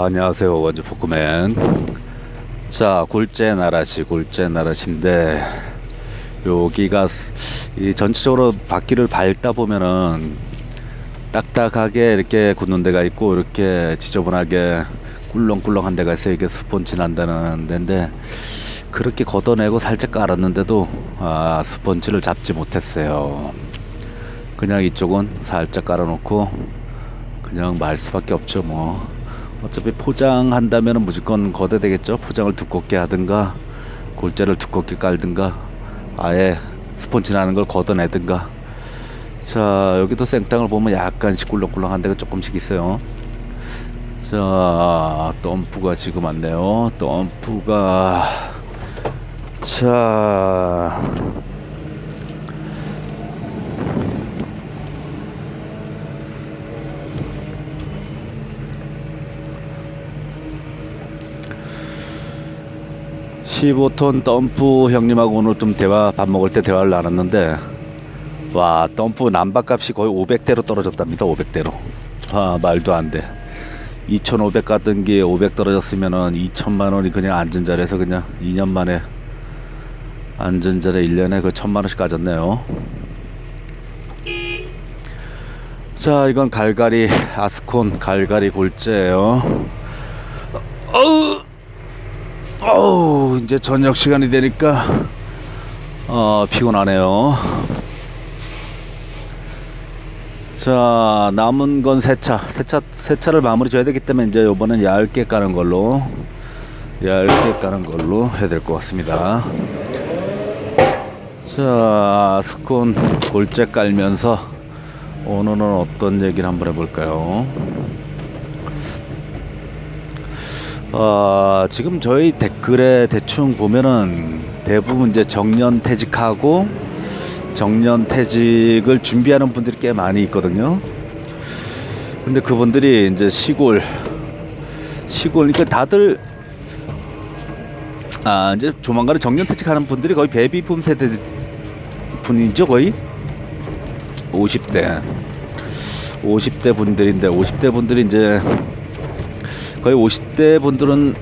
안녕하세요. 원주 포크맨. 자, 골재나라시인데, 여기가 이 전체적으로 바퀴를 밟다 보면은 딱딱하게 이렇게 굳는 데가 있고, 이렇게 지저분하게 꿀렁꿀렁한 데가 있어요. 이게 스펀지 난다는 데인데, 그렇게 걷어내고 살짝 깔았는데도 스펀지를 잡지 못했어요. 그냥 이쪽은 살짝 깔아놓고 그냥 말 수밖에 없죠. 뭐 어차피 포장한다면 무조건 걷어야 되겠죠. 포장을 두껍게 하든가 골재를 두껍게 깔든가 아예 스펀지 나는 걸 걷어내든가. 자, 여기도 생땅을 보면 약간씩 꿀렁꿀렁한 데가 조금씩 있어요. 자, 덤프가 지금 왔네요. 덤프가, 자, (15톤) 덤프 형님하고 오늘 좀 밥 먹을 때 대화를 나눴는데, 와, 덤프 남바값이 거의 500대로 떨어졌답니다. 500대로. 말도 안 돼. 2,500 가던 게 500 떨어졌으면은 2천만원이 그냥 앉은 자리에서 그냥 2년 만에 앉은 자리에 1년에 그 1,000만원씩 까졌네요. 자, 이건 갈갈이 아스콘 갈갈이 골재예요. 이제 저녁 시간이 되니까 피곤하네요. 자, 남은 건 세차를 마무리 줘야 되기 때문에 이제 요번엔 얇게 까는 걸로 해야 될 것 같습니다. 자, 스콘 골재 깔면서 오늘은 어떤 얘기를 한번 해볼까요? 지금 저희 댓글에 대충 보면은 대부분 이제 정년퇴직하고 정년퇴직을 준비하는 분들이 꽤 많이 있거든요. 근데 그분들이 이제 시골, 그러니까 다들 이제 조만간에 정년퇴직하는 분들이 거의 베이비붐 세대 분이죠. 거의 50대 분들인데, 50대 분들이 이제 거의 50대 분들은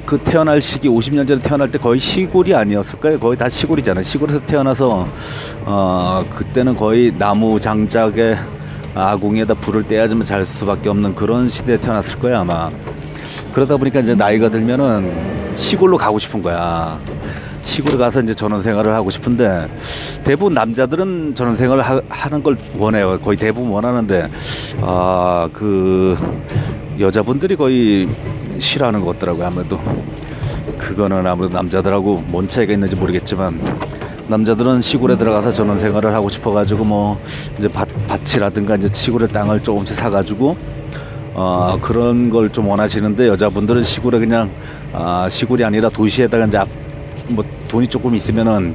그 태어날 시기 50년 전에 태어날 때 거의 시골이 아니었을까요? 거의 다 시골이잖아요. 시골에서 태어나서 그때는 거의 나무 장작에 아궁이에다 불을 떼야지만 잘 수밖에 없는 그런 시대에 태어났을 거야 아마. 그러다 보니까 이제 나이가 들면은 시골로 가고 싶은 거야. 시골에 가서 이제 전원생활을 하고 싶은데, 대부분 남자들은 전원생활을 하는 걸 원해요. 거의 대부분 원하는데 그 여자분들이 거의 싫어하는 것 같더라고요. 아무래도 그거는 아무래도 남자들하고 뭔 차이가 있는지 모르겠지만, 남자들은 시골에 들어가서 전원생활을 하고 싶어가지고 뭐 이제 밭이라든가 이제 시골의 땅을 조금씩 사가지고 그런 걸 좀 원하시는데, 여자분들은 시골에 그냥 시골이 아니라 도시에다가 이제 뭐 돈이 조금 있으면은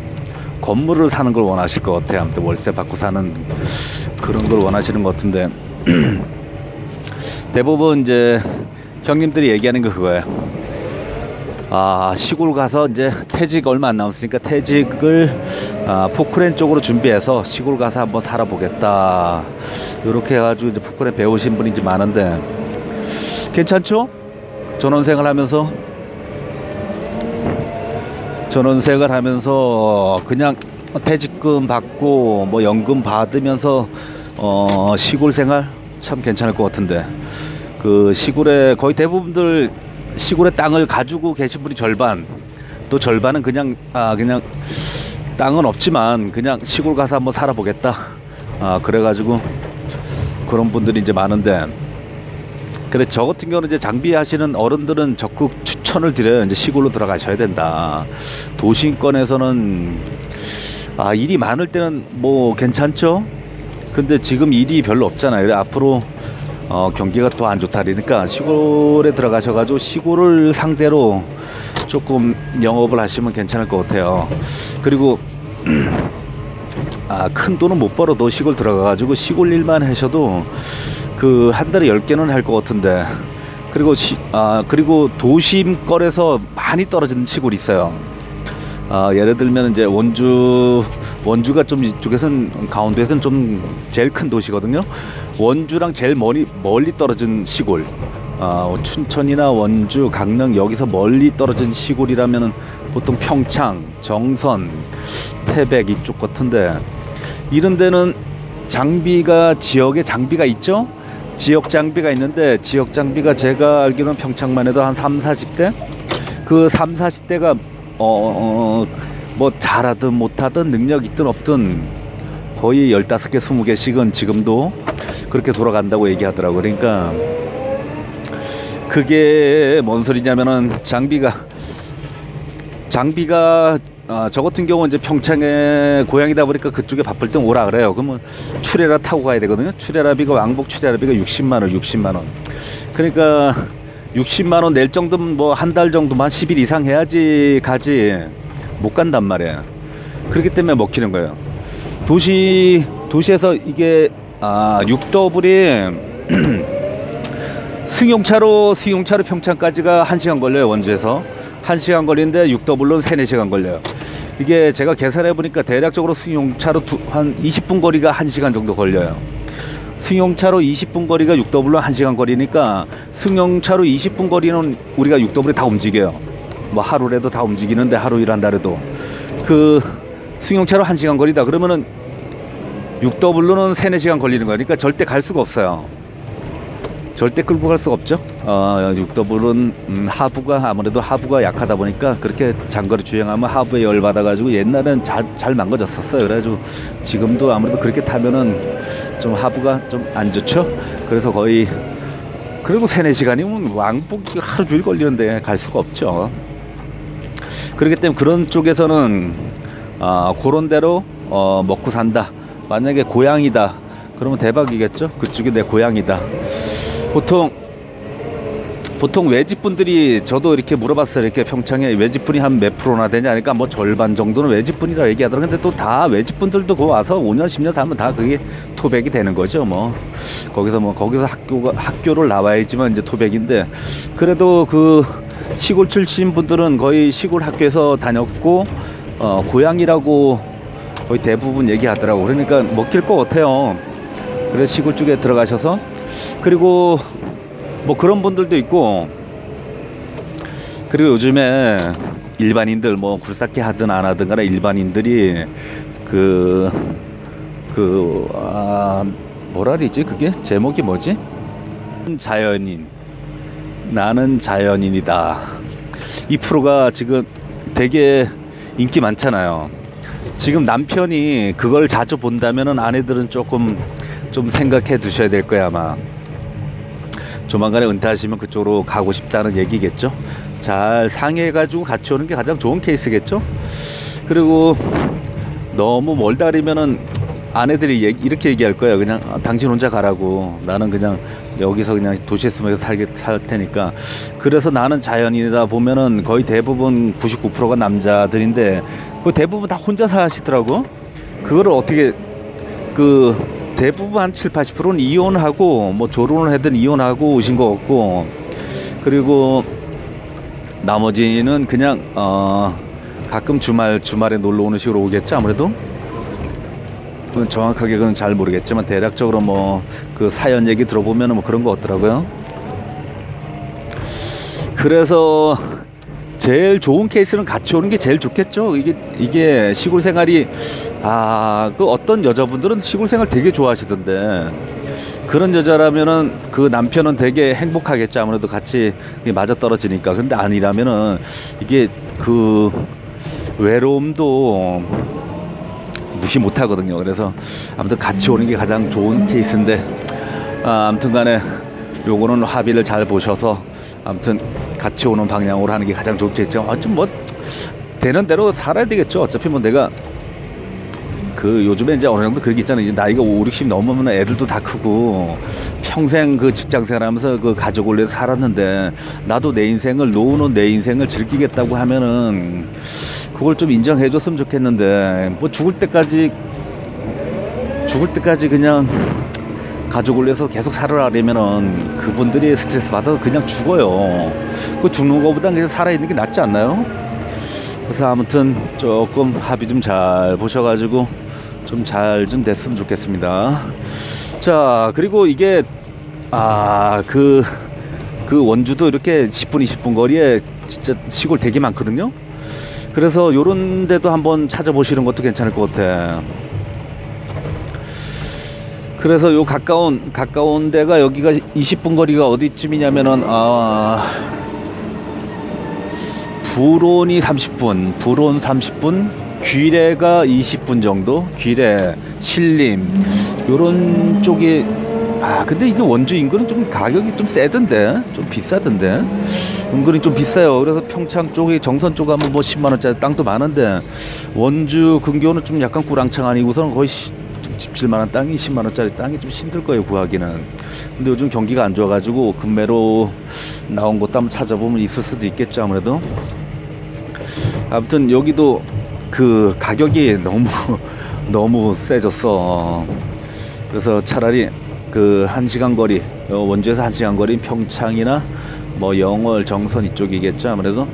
건물을 사는 걸 원하실 것 같아요. 아무튼 월세 받고 사는 그런 걸 원하시는 것 같은데 대부분 이제 형님들이 얘기하는 거 그거예요. 시골 가서 이제 퇴직 얼마 안 남았으니까 퇴직을 포크레인 쪽으로 준비해서 시골 가서 한번 살아보겠다, 이렇게 해가지고 이제 포크레인 배우신 분이 이제 많은데, 괜찮죠? 전원생활 하면서 그냥 퇴직금 받고 뭐 연금 받으면서 시골 생활 참 괜찮을 것 같은데, 그 시골에 거의 대부분들 시골에 땅을 가지고 계신 분이 절반, 또 절반은 그냥 땅은 없지만 그냥 시골 가서 한번 살아보겠다, 그래가지고 그런 분들이 이제 많은데, 그래 저 같은 경우는 이제 장비하시는 어른들은 적극 추천을 드려요. 이제 시골로 들어가셔야 된다. 도심권에서는 일이 많을 때는 뭐 괜찮죠. 근데 지금 일이 별로 없잖아요. 그래 앞으로 경기가 또 안 좋다 그러니까 시골에 들어가셔가지고 시골을 상대로 조금 영업을 하시면 괜찮을 것 같아요. 그리고 큰 돈은 못 벌어도 시골 들어가가지고 시골 일만 하셔도 그 한 달에 10개는 할 것 같은데, 그리고 도심권에서 많이 떨어지는 시골이 있어요. 예를 들면 이제 원주가 좀 이쪽에서는, 강원도에서는 좀 제일 큰 도시거든요. 원주랑 제일 멀리 떨어진 시골, 춘천이나 원주, 강릉 여기서 멀리 떨어진 시골이라면은 보통 평창, 정선, 태백 이쪽 같은데, 이런 데는 장비가, 지역에 장비가 있죠? 지역 장비가 있는데, 지역 장비가 제가 알기로는 평창만 해도 한 3, 40대? 그 3, 40대가 뭐 잘하든 못하든 능력 있든 없든 거의 15개, 20개씩은 지금도 그렇게 돌아간다고 얘기하더라고요. 그러니까 그게 뭔 소리냐면은 장비가 저 같은 경우 이제 평창에 고향이다 보니까 그쪽에 바쁠 땐 오라 그래요. 그러면 출애라 타고 가야 되거든요. 출애라비가, 왕복 출애라비가 60만원. 그러니까 60만원 낼 정도면 뭐 한 달 정도만 10일 이상 해야지 가지 못 간단 말이에요. 그렇기 때문에 먹히는 거예요. 도시에서 이게 육더블이 승용차로 평창까지가 1시간 걸려요. 원주에서 1시간 걸리는데 육더블로는 3, 4시간 걸려요. 이게 제가 계산해 보니까 대략적으로 승용차로 한 20분 거리가 1시간 정도 걸려요. 승용차로 20분 거리가 육더블로 1시간 거리니까 승용차로 20분 거리는 우리가 육더블에 다 움직여요. 뭐 하루라도 다 움직이는데, 하루 일한다래도 그 승용차로 1시간 거리다 그러면은 육더블로는 3, 4시간 걸리는 거니까 절대 갈 수가 없어요. 절대 끌고 갈 수가 없죠. 육더블은 아무래도 하부가 약하다 보니까 그렇게 장거리 주행하면 하부에 열 받아가지고 옛날엔 잘 망가졌었어요. 그래가지고 지금도 아무래도 그렇게 타면은 좀 하부가 좀 안 좋죠. 그래서 거의, 그리고 3, 4시간이면 왕복이 하루 종일 걸리는데 갈 수가 없죠. 그렇기 때문에 그런 쪽에서는 그런 대로 먹고 산다. 만약에 고향이다 그러면 대박이겠죠. 그쪽이 내 고향이다. 보통 외집분들이, 저도 이렇게 물어봤어요. 이렇게 평창에 외집분이 한 몇 프로나 되냐 하니까 뭐 절반 정도는 외집분이라 얘기하더라고요. 근데 또 다 외집분들도 거 와서 5년 10년 하면 다 그게 토백이 되는 거죠. 거기서 학교를 나와야지만 이제 토백인데, 그래도 그 시골 출신 분들은 거의 시골 학교에서 다녔고 고향이라고 거의 대부분 얘기하더라고. 그러니까 먹힐 것 같아요. 그래서 시골 쪽에 들어가셔서, 그리고 뭐 그런 분들도 있고, 그리고 요즘에 일반인들 뭐 굴삭기 하든 안 하든 간에 일반인들이 뭐라 그러지? 그게 제목이 뭐지? 나는 자연인이다. 이 프로가 지금 되게 인기 많잖아요. 지금 남편이 그걸 자주 본다면은 아내들은 조금 좀 생각해 두셔야 될 거야. 아마 조만간에 은퇴하시면 그쪽으로 가고 싶다는 얘기겠죠. 잘 상의해가지고 같이 오는 게 가장 좋은 케이스겠죠. 그리고 너무 멀다 그러면은 아내들이 이렇게 얘기할 거예요. 그냥 당신 혼자 가라고, 나는 그냥 여기서 그냥 도시에 숨어서 살 테니까. 그래서 나는 자연인이다 보면은 거의 대부분 99%가 남자들인데 그 대부분 다 혼자 사시더라고. 그거를 어떻게, 대부분 한 7, 80%는 이혼하고 뭐 결혼을 하든 이혼하고 오신 것 같고, 그리고 나머지는 그냥 가끔 주말에 놀러 오는 식으로 오겠죠. 아무래도 정확하게 그건 잘 모르겠지만 대략적으로 뭐 그 사연 얘기 들어보면은 뭐 그런 거 같더라고요. 그래서 제일 좋은 케이스는 같이 오는 게 제일 좋겠죠. 이게 시골 생활이, 그 어떤 여자분들은 시골 생활 되게 좋아하시던데, 그런 여자라면은 그 남편은 되게 행복하겠죠. 아무래도 같이 맞아 떨어지니까. 근데 아니라면은 이게 그 외로움도 무시 못 하거든요. 그래서 아무튼 같이 오는 게 가장 좋은 케이스인데, 아무튼 간에 요거는 합의를 잘 보셔서 아무튼 같이 오는 방향으로 하는 게 가장 좋겠죠. 좀 뭐 되는 대로 살아야 되겠죠. 어차피 뭐 내가 요즘에 이제 어느 정도 그런 게 있잖아요. 이제 나이가 5, 60 넘으면 애들도 다 크고 평생 그 직장 생활하면서 그 가족을 위해서 살았는데, 나도 노후는 내 인생을 즐기겠다고 하면은 그걸 좀 인정해 줬으면 좋겠는데, 뭐 죽을 때까지 그냥 가족을 위해서 계속 살아라면은 그분들이 스트레스 받아서 그냥 죽어요. 그 죽는 거보단 그냥 살아있는 게 낫지 않나요? 그래서 아무튼 조금 합의 좀 잘 보셔가지고 좀 잘 좀 됐으면 좋겠습니다. 자, 그리고 이게 그 원주도 이렇게 10분 20분 거리에 진짜 시골 되게 많거든요. 그래서 요런 데도 한번 찾아보시는 것도 괜찮을 것 같아. 그래서 요 가까운 데가 여기가 20분 거리가 어디쯤이냐면은 불온이 30분, 불온 30분, 귀래가 20분 정도, 귀래, 신림 요런 쪽이. 근데 이게 원주 인근은 좀 가격이 좀 세던데, 좀 비싸던데, 은근히 좀 비싸요. 그래서 평창 쪽에 정선 쪽 가면 뭐 10만원짜리 땅도 많은데, 원주 근교는 좀 약간 꾸랑창 아니고서는 거의 좀 집질만한 땅이 10만원짜리 땅이 좀 힘들 거예요, 구하기는. 근데 요즘 경기가 안 좋아가지고 금매로 나온 것도 한번 찾아보면 있을 수도 있겠죠, 아무래도. 아무튼 여기도 그 가격이 너무 세졌어. 그래서 차라리 그 1시간 거리, 원주에서 1시간 거리 평창이나 뭐 영월, 정선 이쪽이겠죠. 아무래도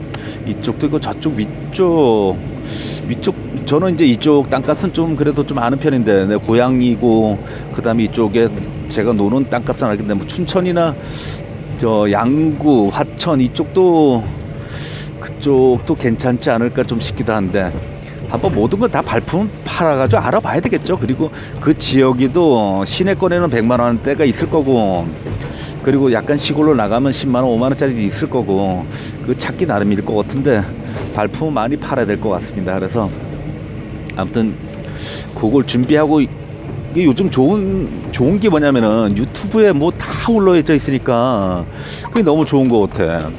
이쪽도 있고 저쪽 위쪽 저는 이제 이쪽 땅값은 좀 그래도 좀 아는 편인데, 내 고향이고 그 다음에 이쪽에 제가 노는 땅값은 알겠는데, 뭐 춘천이나 저 양구, 화천 이쪽도 그쪽도 괜찮지 않을까 좀 싶기도 한데, 한번 모든 걸 다 발품 팔아가지고 알아봐야 되겠죠. 그리고 그 지역이도 시내권에는 100만원대가 있을 거고, 그리고 약간 시골로 나가면 10만원 5만원짜리도 있을 거고, 그 찾기 나름일 것 같은데 발품 많이 팔아야 될 것 같습니다. 그래서 아무튼 그걸 준비하고, 이게 요즘 좋은 게 뭐냐면은 유튜브에 뭐 다 올라져 있으니까 그게 너무 좋은 것 같아.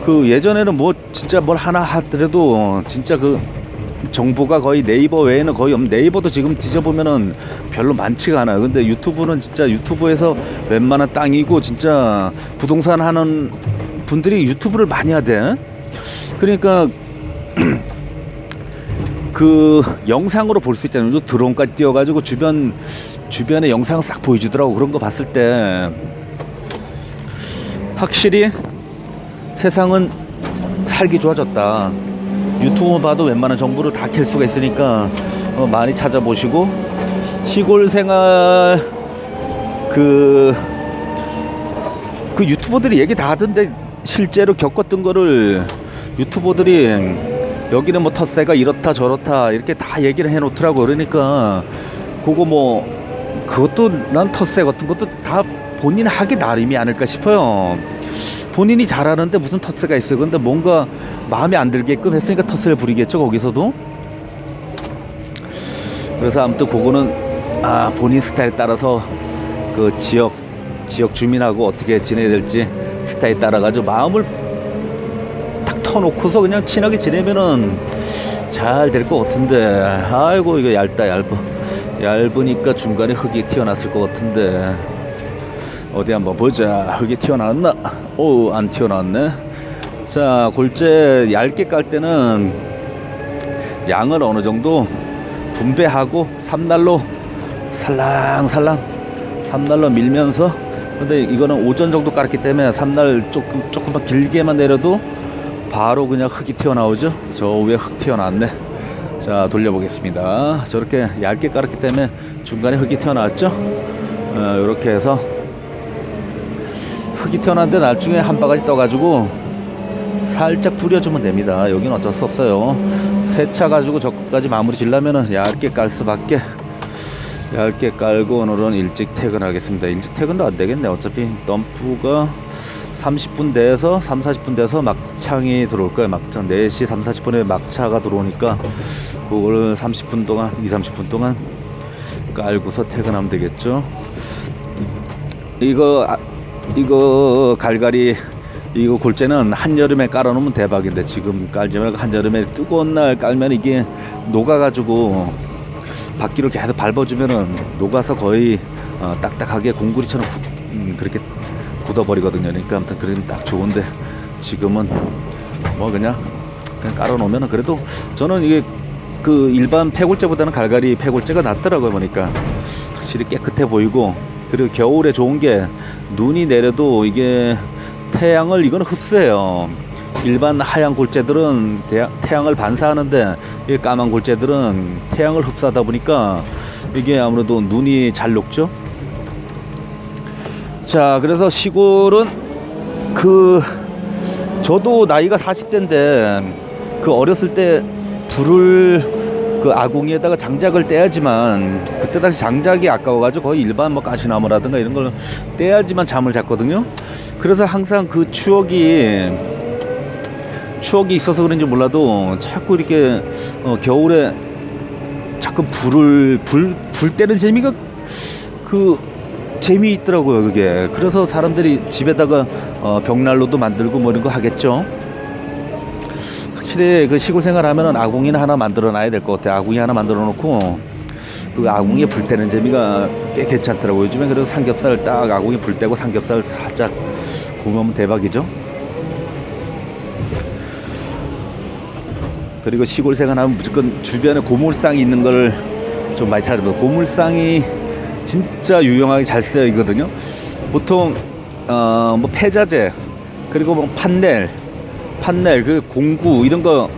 그 예전에는 뭐 진짜 뭘 하나 하더라도 진짜 그 정보가 거의 네이버 외에는 거의 없는, 네이버도 지금 뒤져보면은 별로 많지가 않아요. 근데 유튜브는 진짜 유튜브에서 웬만한 땅이고, 진짜 부동산 하는 분들이 유튜브를 많이 하대. 그러니까 그 영상으로 볼 수 있잖아요. 드론까지 띄워가지고 주변에 영상 싹 보여주더라고. 그런 거 봤을 때 확실히 세상은 살기 좋아졌다. 유튜브 봐도 웬만한 정보를 다 캘 수가 있으니까 많이 찾아보시고, 시골 생활 그 유튜버들이 얘기 다 하던데, 실제로 겪었던 거를 유튜버들이 여기는 뭐 텃세가 이렇다 저렇다 이렇게 다 얘기를 해 놓더라고. 그러니까 그거 뭐 그것도 난 텃세 같은 것도 다 본인 하기 나름이 아닐까 싶어요. 본인이 잘하는데 무슨 텃세가 있어요. 근데 뭔가 마음에 안 들게끔 했으니까 텃세를 부리겠죠, 거기서도. 그래서 아무튼 그거는 본인 스타일에 따라서 그 지역 주민하고 어떻게 지내야 될지 스타일에 따라 가지고 마음을 탁 터놓고서 그냥 친하게 지내면은 잘 될 것 같은데, 아이고 이거 얇으니까 중간에 흙이 튀어났을 것 같은데, 어디 한번 보자. 흙이 튀어나왔나? 오, 안 튀어나왔네. 자, 골재 얇게 깔 때는 양을 어느 정도 분배하고 삼날로 살랑살랑 삼날로 밀면서, 근데 이거는 오전 정도 깔았기 때문에 삼날 조금만 길게만 내려도 바로 그냥 흙이 튀어나오죠. 저 위에 흙 튀어나왔네. 자, 돌려보겠습니다. 저렇게 얇게 깔았기 때문에 중간에 흙이 튀어나왔죠. 이렇게 해서 흙이 튀어나왔는데 나중에 한 바가지 떠가지고 살짝 뿌려주면 됩니다. 여기는 어쩔 수 없어요. 세차 가지고 저까지 마무리 지려면은 얇게 깔 수밖에. 얇게 깔고 오늘은 일찍 퇴근하겠습니다. 일찍 퇴근도 안 되겠네. 어차피 덤프가 30분 돼서 3, 40분 돼서 막창이 들어올 거예요. 막창 4시 3, 40분에 막차가 들어오니까 그걸 30분 동안 2, 30분 동안 깔고서 퇴근하면 되겠죠. 이거 갈갈이, 이거 골재는 한여름에 깔아놓으면 대박인데, 지금 깔지 말고 한여름에 뜨거운 날 깔면 이게 녹아가지고 바퀴를 계속 밟아주면은 녹아서 거의 딱딱하게 공구리처럼 그렇게 굳어버리거든요. 그러니까 아무튼 그러면 딱 좋은데, 지금은 뭐 그냥 깔아놓으면은, 그래도 저는 이게 그 일반 폐골재보다는 갈갈이 폐골재가 낫더라고요. 보니까 확실히 깨끗해 보이고, 그리고 겨울에 좋은 게 눈이 내려도 이게 태양을, 이거는 흡수해요. 일반 하얀 골재들은 태양을 반사하는데, 이 까만 골재들은 태양을 흡수하다 보니까 이게 아무래도 눈이 잘 녹죠. 자, 그래서 시골은 저도 나이가 40대인데 그 어렸을 때 불을 그 아궁이에다가 장작을 떼야지만, 그때 당시 장작이 아까워가지고 거의 일반 뭐 가시나무라든가 이런 걸 떼야지만 잠을 잤거든요. 그래서 항상 그 추억이 있어서 그런지 몰라도 자꾸 이렇게 겨울에 자꾸 불 떼는 재미가 재미있더라고요, 그게. 그래서 사람들이 집에다가 벽난로도 만들고 뭐 이런 거 하겠죠. 확실히 그 시골 생활 하면은 아궁이는 하나 만들어 놔야 될 것 같아요. 아궁이 하나 만들어 놓고 그 아궁이에 불 떼는 재미가 꽤 괜찮더라고요. 요즘에. 그래서 삼겹살 딱 아궁이 불 떼고 삼겹살 살짝 구우면 대박이죠. 그리고 시골 생활하면 무조건 주변에 고물상이 있는 걸 좀 많이 찾아봐요. 고물상이 진짜 유용하게 잘 쓰여있거든요. 보통 뭐 폐자재, 그리고 뭐 판넬, 그 공구 이런 거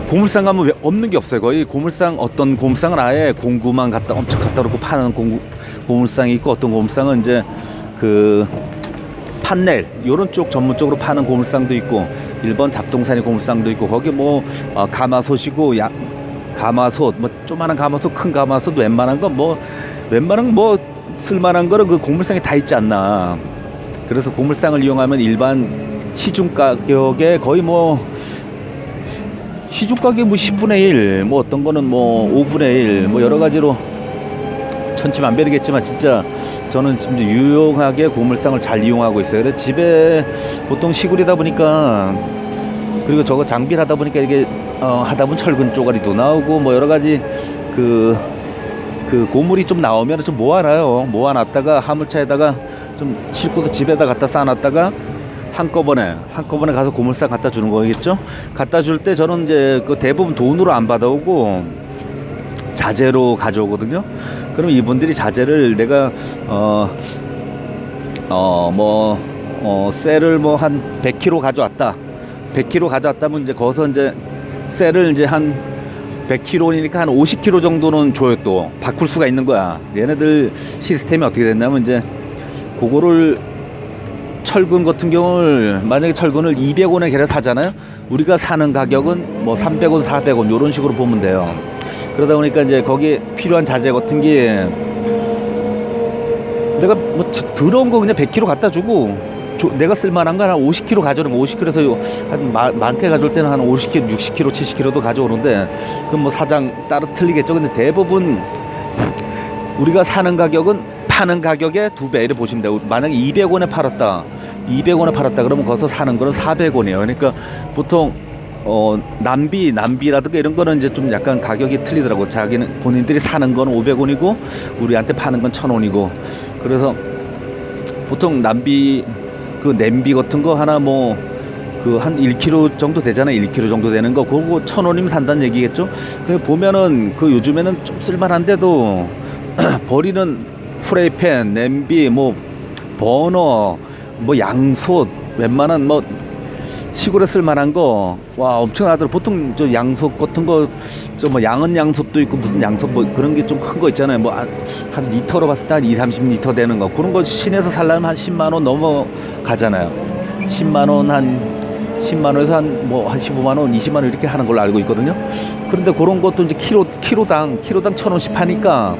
고물상 가면 없는 게 없어요. 거의 고물상, 어떤 고물상은 아예 공구만 엄청 갖다 놓고 파는 고물상이 있고, 어떤 고물상은 이제 그 판넬 요런 쪽 전문적으로 파는 고물상도 있고, 일본 잡동사니 고물상도 있고, 거기 뭐 가마솥이고, 가마솥, 뭐 조그만한 가마솥, 큰 가마솥, 웬만한 거 쓸만한 거는 그 고물상에 다 있지 않나. 그래서 고물상을 이용하면 일반 시중 가격에 거의 뭐 시중 가격 뭐 10분의 1, 뭐 어떤 거는 뭐 5분의 1, 뭐 여러 가지로 천지만별이겠지만 진짜 저는 진짜 유용하게 고물상을 잘 이용하고 있어요. 그래서 집에 보통 시골이다 보니까, 그리고 저거 장비를 하다 보니까 이게 하다 보면 철근 쪼가리도 나오고 뭐 여러 가지 그 고물이 좀 나오면 좀 모아놔요. 모아놨다가 화물차에다가 좀 싣고서 집에다 갖다 쌓아놨다가 한꺼번에 가서 고물상 갖다 주는 거겠죠. 갖다 줄 때 저는 이제 그 대부분 돈으로 안 받아오고 자재로 가져오거든요. 그럼 이분들이 자재를 내가 쇠를 뭐 한 100kg 가져왔다. 100kg 가져왔다면 이제 거기서 이제 쇠를 이제 한 100kg니까 한 50kg 정도는 줘요. 또 바꿀 수가 있는 거야. 얘네들 시스템이 어떻게 됐냐면, 이제 그거를 철근 같은 경우를, 만약에 철근을 200원에 걔네 사잖아요. 우리가 사는 가격은 뭐 300원, 400원 요런 식으로 보면 돼요. 그러다 보니까 이제 거기에 필요한 자재 같은 게 내가 뭐 더러운 거 그냥 100kg 갖다 주고, 내가 쓸만한 거 한 50kg 가져오는 거, 50kg에서 한 많게 가져올 때는 한 50kg, 60kg, 70kg도 가져오는데, 그럼 뭐 사장 따로 틀리겠죠. 근데 대부분 우리가 사는 가격은 파는 가격의 2배 이렇게 보시면 돼요. 만약에 200원에 팔았다 그러면 거기서 사는 거는 400원이에요. 그러니까 보통 남비라든가 이런 거는 이제 좀 약간 가격이 틀리더라고. 본인들이 사는 건 500원이고 우리한테 파는 건 1000원이고. 그래서 보통 냄비 같은 거 하나 뭐 한 1kg 정도 되잖아요. 1kg 정도 되는 거, 그거 1000원이면 산다는 얘기겠죠. 보면은 요즘에는 좀 쓸만한데도 버리는 프라이팬, 냄비, 뭐 버너, 뭐 양솥, 웬만한 뭐 시골에 쓸만한 거, 와, 엄청나더라고요. 보통 저 양솥 같은 거, 뭐 양은 양솥도 있고, 무슨 양솥 뭐 그런 게 좀 큰 거 있잖아요. 뭐 한 리터로 봤을 때 한 20-30리터 되는 거, 그런 거 시내에서 살려면 한 10만원 넘어가잖아요. 10만원에서 한 15만원, 20만원 이렇게 하는 걸로 알고 있거든요. 그런데 그런 것도 이제 키로당 1000원씩 파니까,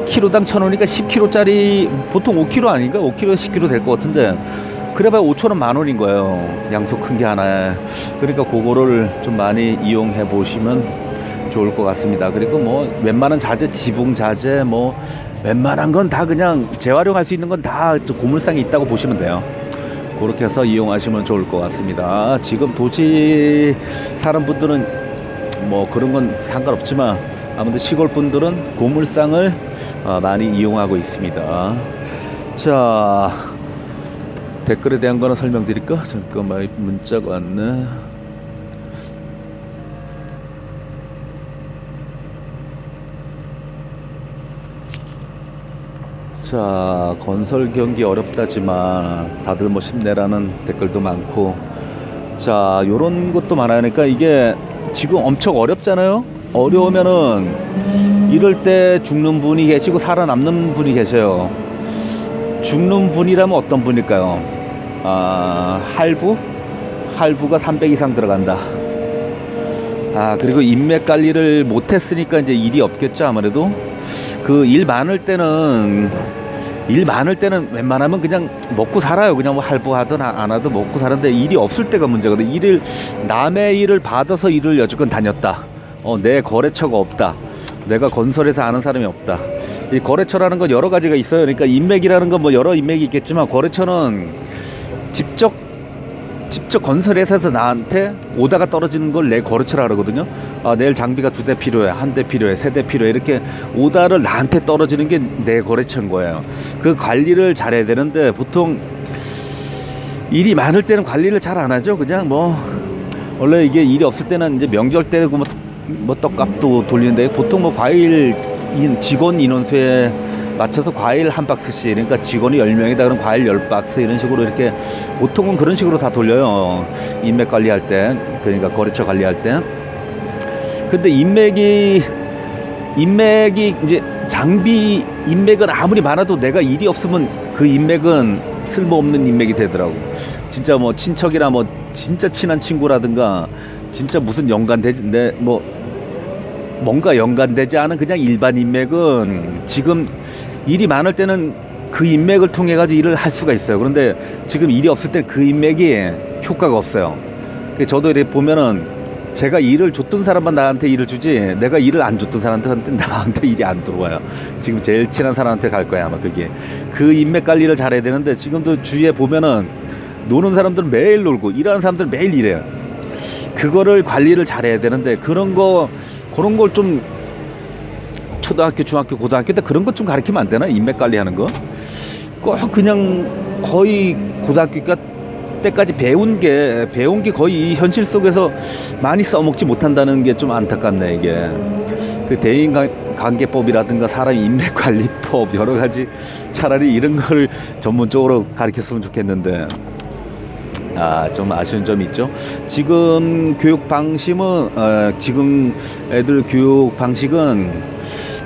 키로당 1000원이니까 10kg짜리, 보통 5kg 아닌가? 5kg, 10kg 될 것 같은데, 그래봐야 5,000원, 만원인 거예요. 양속 큰 게 하나에. 그러니까 그거를 좀 많이 이용해 보시면 좋을 것 같습니다. 그리고 뭐 웬만한 자재, 지붕 자재, 뭐 웬만한 건 다 그냥 재활용할 수 있는 건 다 고물상에 있다고 보시면 돼요. 그렇게 해서 이용하시면 좋을 것 같습니다. 지금 도시 사는 분들은 뭐 그런 건 상관없지만, 아무튼 시골 분들은 고물상을 많이 이용하고 있습니다. 자, 댓글에 대한 거는 설명드릴까? 잠깐만, 문자가 왔네. 자, 건설 경기 어렵다지만 다들 뭐 힘내라는 댓글도 많고, 자, 요런 것도 많아요. 그러니까 이게 지금 엄청 어렵잖아요. 어려우면은 이럴 때 죽는 분이 계시고 살아남는 분이 계셔요. 죽는 분이라면 어떤 분일까요? 할부가 300 이상 들어간다. 그리고 인맥 관리를 못했으니까 이제 일이 없겠죠. 아무래도 그 일 많을 때는 웬만하면 그냥 먹고 살아요. 그냥 뭐 할부하든 안 하든 먹고 사는데, 일이 없을 때가 문제거든. 남의 일을 받아서 일을 여지껏 다녔다. 내 거래처가 없다. 내가 건설에서 아는 사람이 없다. 이 거래처라는 건 여러 가지가 있어요. 그러니까 인맥이라는 건 뭐 여러 인맥이 있겠지만, 거래처는 직접 건설회사에서 나한테 오다가 떨어지는 걸 내 거래처라 그러거든요. 내일 장비가 2대 필요해, 1대 필요해, 3대 필요해, 이렇게 오다를 나한테 떨어지는 게 내 거래처인 거예요. 그 관리를 잘해야 되는데, 보통 일이 많을 때는 관리를 잘 안 하죠. 그냥 원래 이게 일이 없을 때는 이제 명절 때고 뭐 떡값도 돌리는데, 보통 직원 인원수에 맞춰서 과일 한 박스씩, 그러니까 직원이 10명이다 그럼 과일 10박스 이런 식으로, 이렇게 보통은 그런 식으로 다 돌려요. 인맥 관리할 때, 그러니까 거래처 관리할 때. 근데 인맥이 이제 인맥은 아무리 많아도 내가 일이 없으면 그 인맥은 쓸모없는 인맥이 되더라고. 진짜 뭐 친척이나 뭐 진짜 친한 친구라든가, 진짜 무슨 뭔가 연관되지 않은 그냥 일반 인맥은, 지금 일이 많을 때는 그 인맥을 통해 가지고 일을 할 수가 있어요. 그런데 지금 일이 없을 때 그 인맥이 효과가 없어요. 저도 이렇게 보면은, 제가 일을 줬던 사람만 나한테 일을 주지, 내가 일을 안 줬던 사람한테 나한테 일이 안 들어와요. 지금 제일 친한 사람한테 갈 거야 아마. 그게 그 인맥 관리를 잘해야 되는데, 지금도 주위에 보면은 노는 사람들은 매일 놀고 일하는 사람들은 매일 일해요. 그거를 관리를 잘해야 되는데, 그런 걸 좀 초등학교, 중학교, 고등학교 때 그런 것 좀 가르치면 안 되나? 인맥 관리하는 거. 꼭 그냥 거의 고등학교 때까지 배운 게 거의 현실 속에서 많이 써먹지 못한다는 게 좀 안타깝네. 이게 그 대인관계법이라든가 사람 인맥 관리법 여러 가지, 차라리 이런 걸 전문적으로 가르쳤으면 좋겠는데, 좀 아쉬운 점이 있죠. 지금 교육 방식은, 지금 애들 교육 방식은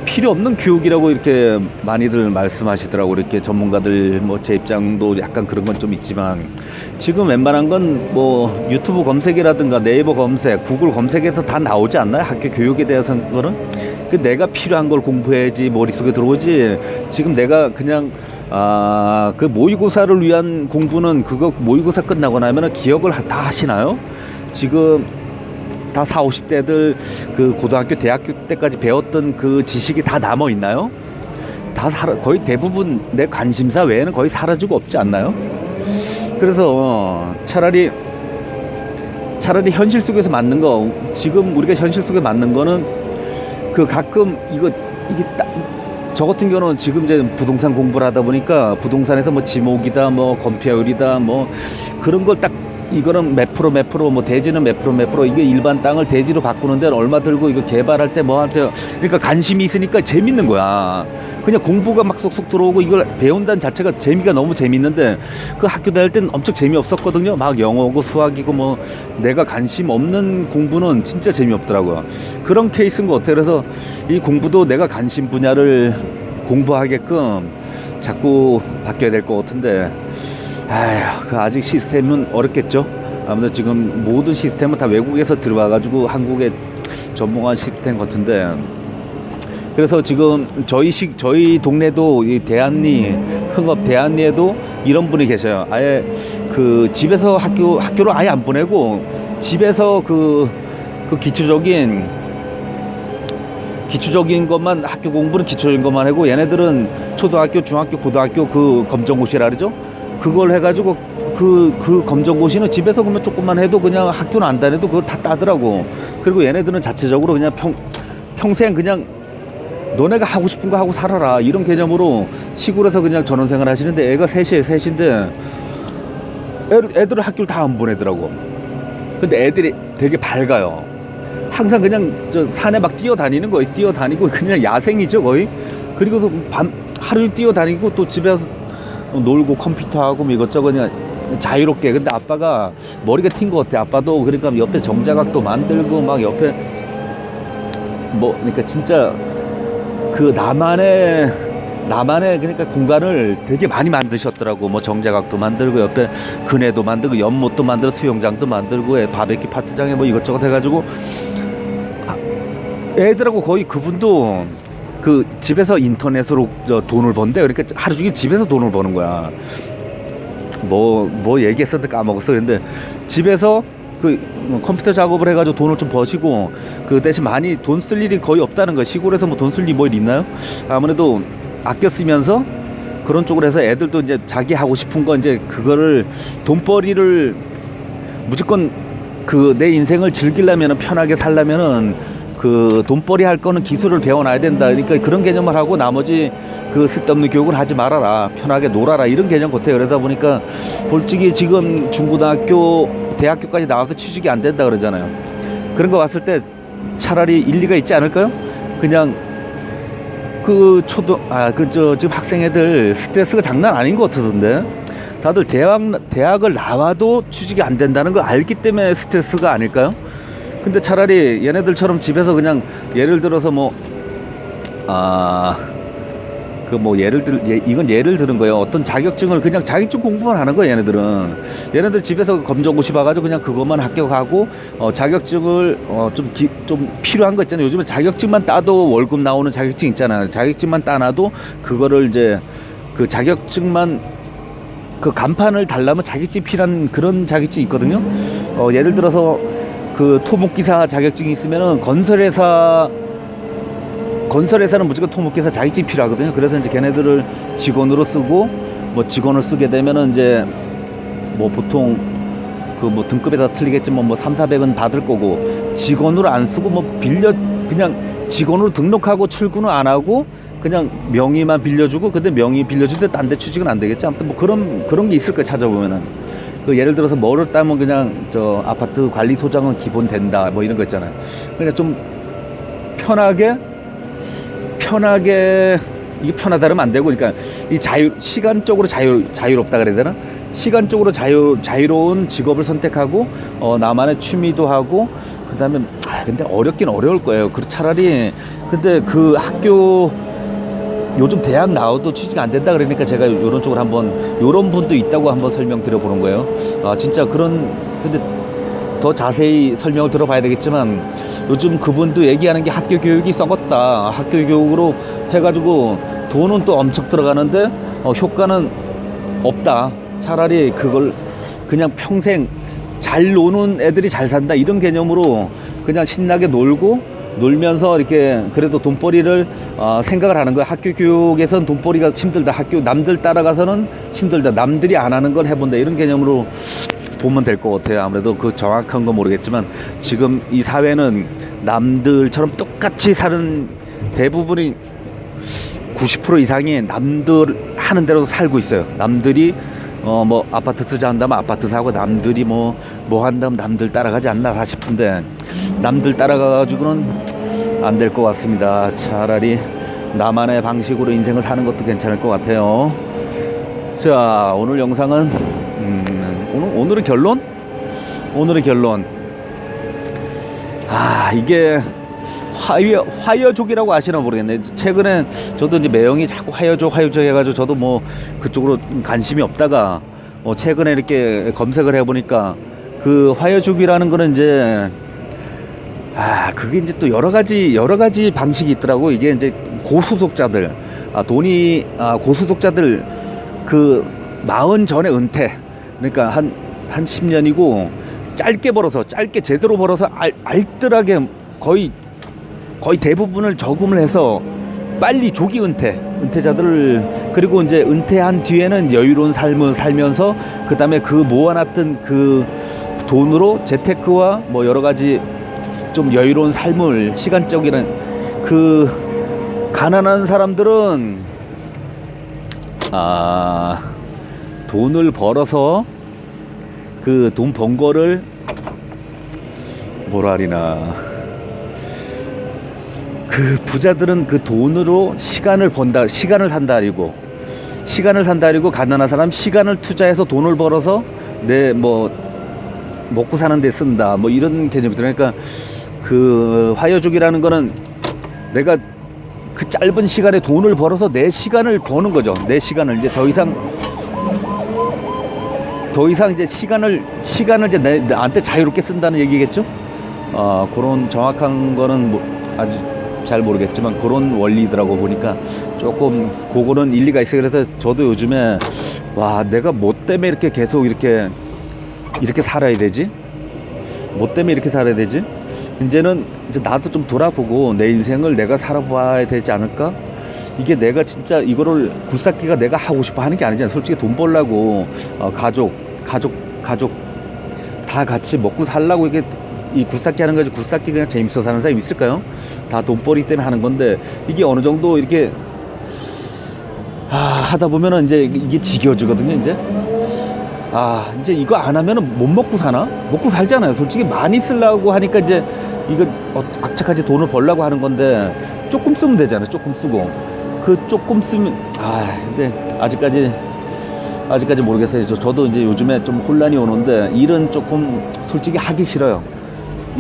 필요 없는 교육이라고 이렇게 많이들 말씀하시더라고. 이렇게 전문가들, 제 입장도 약간 그런 건 좀 있지만, 지금 웬만한 건 유튜브 검색이라든가 네이버 검색, 구글 검색에서 다 나오지 않나요? 학교 교육에 대해서는. 내가 필요한 걸 공부해야지 머릿속에 들어오지. 지금 내가 그냥 그 모의고사를 위한 공부는, 그거 모의고사 끝나고 나면은 기억을 다 하시나요? 지금 다 40, 50대들 그 고등학교, 대학교 때까지 배웠던 그 지식이 다 남아 있나요? 거의 대부분 내 관심사 외에는 거의 사라지고 없지 않나요? 그래서 차라리 현실 속에서 맞는 거, 지금 우리가 현실 속에 맞는 거는, 가끔 저 같은 경우는 지금 이제 부동산 공부를 하다 보니까, 부동산에서 지목이다, 건폐율이다, 그런 걸 딱, 이거는 몇 프로, 대지는 몇 프로, 이게 일반 땅을 대지로 바꾸는 데는 얼마 들고, 이거 개발할 때 그러니까 관심이 있으니까 재밌는 거야. 그냥 공부가 막 쏙쏙 들어오고, 이걸 배운다는 자체가 재미가 너무 재밌는데, 그 학교 다닐 때는 엄청 재미없었거든요. 막 영어고 수학이고 내가 관심 없는 공부는 진짜 재미없더라고요. 그런 케이스인 것 같아요. 그래서 이 공부도 내가 관심 분야를 공부하게끔 자꾸 바뀌어야 될 것 같은데, 아직 시스템은 어렵겠죠. 아무튼 지금 모든 시스템은 다 외국에서 들어와가지고 한국에 전문화 시스템 같은데, 그래서 지금 저희 동네도 이 흥업 대안리에도 이런 분이 계셔요. 아예 그 집에서 학교를 아예 안 보내고, 집에서 그 기초적인 것만, 학교 공부는 기초적인 것만 하고, 얘네들은 초등학교, 중학교, 고등학교 그 검정고시라 그러죠. 그걸 해가지고 그 검정고시는 집에서 그러면 조금만 해도, 그냥 학교는 안 다녀도 그걸 다 따더라고. 그리고 얘네들은 자체적으로 그냥 평생 그냥 너네가 하고 싶은 거 하고 살아라, 이런 개념으로 시골에서 그냥 전원생활 하시는데, 애가 셋인데 애들을 학교를 다 안 보내더라고. 근데 애들이 되게 밝아요. 항상 그냥 산에 막 뛰어다니는 거예요. 뛰어다니고 그냥 야생이죠 거의. 그리고서 하루 뛰어다니고 또 집에서 놀고 컴퓨터하고 이것저것 그냥 자유롭게. 근데 아빠가 머리가 튄 것 같아. 아빠도 그러니까 옆에 정자각도 만들고 막 옆에 그러니까 진짜 그 나만의 나만의 그러니까 공간을 되게 많이 만드셨더라고. 뭐 정자각도 만들고 옆에 그네도 만들고 연못도 만들고 수영장도 만들고 바베큐 파티장에 뭐 이것저것 해가지고 애들하고 거의 그분도 그 집에서 인터넷으로 돈을 번대. 그러니까 하루 종일 집에서 돈을 버는 거야. 뭐 얘기했었는데 까먹었어. 근데 집에서 그 컴퓨터 작업을 해가지고 돈을 좀 버시고 그 대신 많이 돈 쓸 일이 거의 없다는 거야. 시골에서 뭐 돈 쓸 일이 뭐 있나요? 아무래도 아껴 쓰면서 그런 쪽으로 해서 애들도 이제 자기 하고 싶은 거 이제 그거를 돈벌이를 무조건 그 내 인생을 즐기려면은 편하게 살려면은 그 돈벌이 할 거는 기술을 배워놔야 된다. 그러니까 그런 개념을 하고 나머지 그 쓸데없는 교육을 하지 말아라. 편하게 놀아라. 이런 개념 같아요. 그러다 보니까 솔직히 지금 중고등학교, 대학교까지 나와서 취직이 안 된다 그러잖아요. 그런 거 봤을 때 차라리 일리가 있지 않을까요? 그냥 그 지금 학생 애들 스트레스가 장난 아닌 것 같던데. 다들 대학을 나와도 취직이 안 된다는 걸 알기 때문에 스트레스가 아닐까요? 근데 차라리 얘네들처럼 집에서 그냥 예를 들어서 이건 예를 들은 거예요. 어떤 자격증을 그냥 자격증 공부만 하는 거예요. 얘네들 집에서 검정고시 봐가지고 그냥 그것만 합격하고 자격증을 좀 필요한 거 있잖아요. 요즘에 자격증만 따도 월급 나오는 자격증 있잖아요. 자격증만 따놔도 그거를 이제 그 자격증만 그 간판을 달라면 자격증이 필요한 그런 자격증이 있거든요. 예를 들어서 그 토목기사 자격증이 있으면은 건설회사는 무조건 토목기사 자격증이 필요하거든요. 그래서 이제 걔네들을 직원으로 쓰고 뭐 직원을 쓰게 되면은 이제 뭐 보통 그 뭐 등급에 다 틀리겠지만 뭐 3,400은 받을 거고, 직원으로 안 쓰고 뭐 그냥 직원으로 등록하고 출근을 안 하고 그냥 명의만 빌려주고, 근데 명의 빌려주는데 딴 데 취직은 안 되겠지. 아무튼 뭐 그런 게 있을 거예요. 찾아보면은. 그 예를 들어서 뭐를 따면 그냥 저 아파트 관리소장은 기본 된다 뭐 이런 거 있잖아요. 그냥 좀 편하게 이게 편하다 그러면 안 되고, 그러니까 이 시간적으로 자유롭다 그래야 되나? 시간적으로 자유로운 직업을 선택하고 나만의 취미도 하고, 그 다음에 근데 어렵긴 어려울 거예요. 차라리 근데 그 학교 요즘 대학 나와도 취직 안 된다 그러니까 제가 이런 쪽으로 요런 분도 있다고 한번 설명드려 보는 거예요. 진짜 근데 더 자세히 설명을 들어봐야 되겠지만 요즘 그분도 얘기하는 게 학교 교육이 썩었다. 학교 교육으로 해가지고 돈은 또 엄청 들어가는데 효과는 없다. 차라리 그걸 그냥 평생 잘 노는 애들이 잘 산다 이런 개념으로 그냥 신나게 놀면서 이렇게 그래도 돈벌이를 생각을 하는 거야. 학교 교육에선 돈벌이가 힘들다. 남들 따라가서는 힘들다. 남들이 안 하는 걸 해본다. 이런 개념으로 보면 될 것 같아요. 아무래도 그 정확한 건 모르겠지만 지금 이 사회는 남들처럼 똑같이 사는 대부분이 90% 이상이 남들 하는 대로 살고 있어요. 남들이 뭐 아파트 투자 한다면 아파트 사고, 남들이 뭐 한다면 남들 따라가지 않나 싶은데 남들 따라가가지고는 안 될 것 같습니다. 차라리 나만의 방식으로 인생을 사는 것도 괜찮을 것 같아요. 자, 오늘 영상은 오늘의 결론? 이게 화여족이라고 아시나 모르겠네. 최근에 저도 이제 매형이 자꾸 화여족 해가지고 저도 뭐 그쪽으로 관심이 없다가 최근에 이렇게 검색을 해보니까 그 화여족이라는 거는 이제 그게 이제 또 여러 가지 방식이 있더라고. 이게 이제 고소득자들, 고소득자들 그 40 전에 은퇴, 그러니까 한 10년이고 짧게 제대로 벌어서 알뜰하게 거의 대부분을 저금을 해서 빨리 조기 은퇴자들을, 그리고 이제 은퇴한 뒤에는 여유로운 삶을 살면서 그 다음에 그 모아놨던 그 돈으로 재테크와 뭐 여러 가지 좀 여유로운 삶을, 시간적인 그 가난한 사람들은 돈을 벌어서 그 돈 번 거를 뭐라 하리나, 그 부자들은 그 돈으로 시간을 산다 아니고 가난한 사람 시간을 투자해서 돈을 벌어서 내 뭐 먹고 사는 데 쓴다 뭐 이런 개념이 들으니까 그 화여족이라는 거는 내가 그 짧은 시간에 돈을 벌어서 내 시간을 버는 거죠. 내 시간을 이제 더 이상 이제 시간을 이제 나한테 자유롭게 쓴다는 얘기겠죠. 그런 정확한 거는 아주 잘 모르겠지만 그런 원리더라고 보니까 조금 그거는 일리가 있어요. 그래서 저도 요즘에 와, 내가 뭐 때문에 이렇게 계속 이렇게 살아야 되지? 뭐 때문에 이렇게 살아야 되지? 이제는 이제 나도 좀 돌아보고 내 인생을 내가 살아봐야 되지 않을까? 이게 내가 진짜 이거를 굴삭기가 내가 하고 싶어 하는 게 아니잖아. 솔직히 돈 벌려고 가족 다 같이 먹고 살라고 이게 이 굴삭기 하는 거지. 굴삭기 그냥 재밌어 사는 사람이 있을까요? 다 돈벌이 때문에 하는 건데 이게 어느 정도 이렇게 하다 보면은 이제 이게 지겨워지거든요. 이제 이거 안 하면은 못 먹고 사나? 먹고 살잖아요. 솔직히 많이 쓰려고 하니까 이제 이거 악착같이 돈을 벌려고 하는 건데 조금 쓰면 되잖아요. 조금 쓰고 그 조금 쓰면 근데 아직까지 모르겠어요. 저도 이제 요즘에 좀 혼란이 오는데 일은 조금 솔직히 하기 싫어요.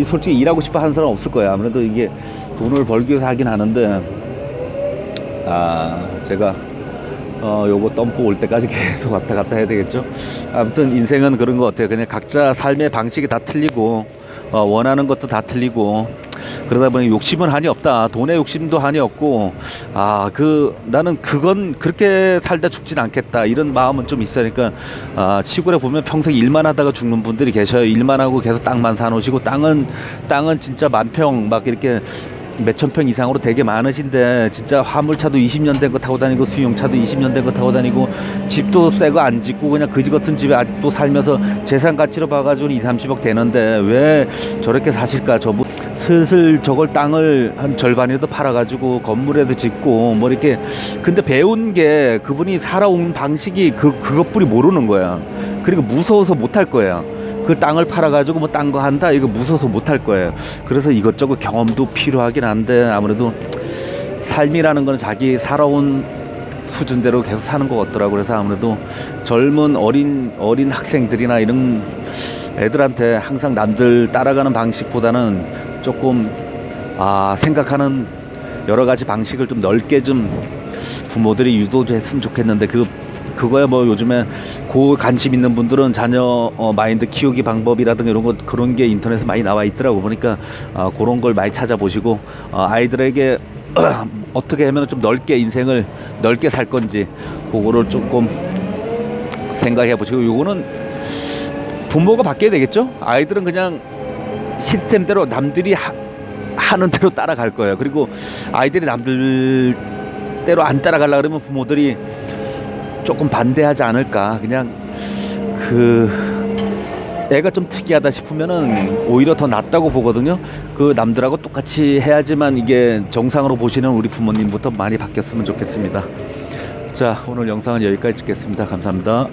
솔직히 일하고 싶어 하는 사람 없을 거야. 아무래도 이게 돈을 벌기 위해서 하긴 하는데 제가 요거 덤프 올 때까지 계속 왔다 갔다 해야 되겠죠. 아무튼 인생은 그런 것 같아요. 그냥 각자 삶의 방식이 다 틀리고 원하는 것도 다 틀리고 그러다 보니 욕심은 한이 없다. 돈의 욕심도 한이 없고 나는 그건 그렇게 살다 죽진 않겠다 이런 마음은 좀 있으니까 시골에 보면 평생 일만 하다가 죽는 분들이 계셔요. 일만 하고 계속 땅만 사놓으시고 땅은 진짜 만평 막 이렇게 몇천 평 이상으로 되게 많으신데 진짜 화물차도 20년 된 거 타고 다니고 수용차도 20년 된 거 타고 다니고 집도 새 거 안 짓고 그냥 그지 같은 집에 아직도 살면서 재산 가치로 봐가지고 2, 30억 되는데 왜 저렇게 사실까? 저분 슬슬 저걸 땅을 한 절반이라도 팔아가지고 건물에도 짓고 뭐 이렇게 근데 배운 게 그분이 살아온 방식이 그것뿐이 모르는 거야. 그리고 무서워서 못할 거야. 그 땅을 팔아가지고 뭐 딴 거 한다 이거 무서워서 못할 거예요. 그래서 이것저것 경험도 필요하긴 한데 아무래도 삶이라는 건 자기 살아온 수준대로 계속 사는 것 같더라고요. 그래서 아무래도 젊은 어린 학생들이나 이런 애들한테 항상 남들 따라가는 방식보다는 조금 생각하는 여러 가지 방식을 좀 넓게 좀 부모들이 유도도 했으면 좋겠는데 그거야 뭐 요즘에 관심 있는 분들은 자녀 마인드 키우기 방법이라든가 이런 거 그런 게 인터넷에 많이 나와 있더라고 보니까 그런 걸 많이 찾아보시고 아이들에게 어떻게 하면 좀 넓게 인생을 넓게 살 건지 그거를 조금 생각해 보시고 요거는 부모가 바뀌어야 되겠죠. 아이들은 그냥 시스템대로 남들이 하는 대로 따라갈 거예요. 그리고 아이들이 남들 대로 안 따라가려고 그러면 부모들이 조금 반대하지 않을까. 그냥 애가 좀 특이하다 싶으면은 오히려 더 낫다고 보거든요. 남들하고 똑같이 해야지만 이게 정상으로 보시는 우리 부모님부터 많이 바뀌었으면 좋겠습니다. 자, 오늘 영상은 여기까지 찍겠습니다. 감사합니다.